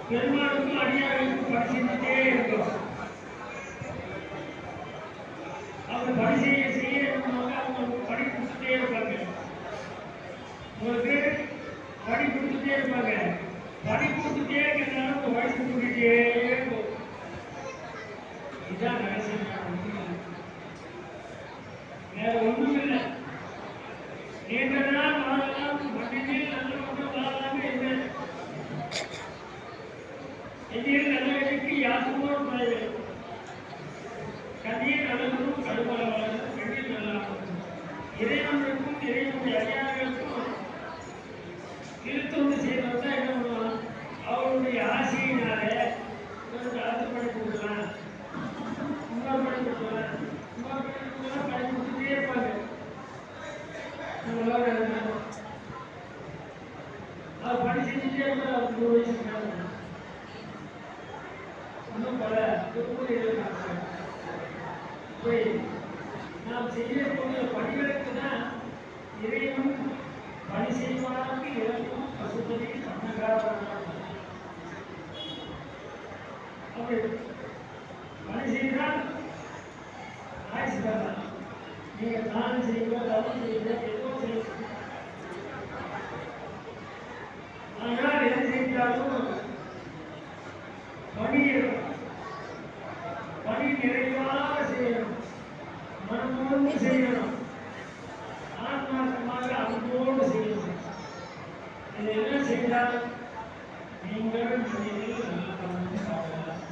பெருமாளுக்கும் அடியாருக்கும் படிச்சுட்டே இருக்கும். அவங்க படி செய்ய அவங்க படி கொடுத்துட்டே இருப்பாங்க. உங்களுக்கு படி கொடுத்துட்டே இருப்பாங்க. படி கொடுத்துட்டே இருக்கிறதுனால உங்க வயசு கூட்டிகிட்டே இருக்கும். இதுதான் ரகசியம். வேற ஒண்ணும் இல்லை. நீண்ட நாள் வாழலாம், மண்ணில் நல்ல ஒன்று வாழலாம் என்று எதிர் நல்லவனுக்கு யாருமோ குறைவு. கதிர் நல்லவனும் கடுமளவாளர் பெண்ணில் நல்லாகும். இறைவனுக்கும் இறைவனுடைய அறியாமைகளுக்கும் திருத்தொண்டு செய்வதற்கு தான் என்ன பண்ணுவான்? அவருடைய ஆசையினாலே அடுத்த படி கொடுக்கலாம், இன்னொரு படி கொடுக்கலாம், இன்னொரு படி கொடுக்கலாம், படி கொடுத்துட்டே இருப்பாங்க. அவர் படி செஞ்சுட்டே இருப்பார். அவர் 100 வயசுக்கு மேலே இன்னும் பல திருப்பூரிகள் நாம் செய்யக்கூடிய பணிகளுக்கு தான் இறைவன் பணி செய்வாருக்கு இறக்கும் பசுபதி சன்னகாரம். அப்படி பணி செய்தால் ஆயுசு தரலாம். நீங்கள் தானம் செய்வோ தவறு செய்வோ எதுவோ செய்யும். ஆனால் எது செய்தாலும் பணி நிறைவாக செய்யணும், மனமோடு செய்யணும், ஆன்மார்த்தமாக அன்போடு செய்யணும். இதை என்ன செய்தால் நீங்கள் நல்ல பலன் சாப்பிடலாம்.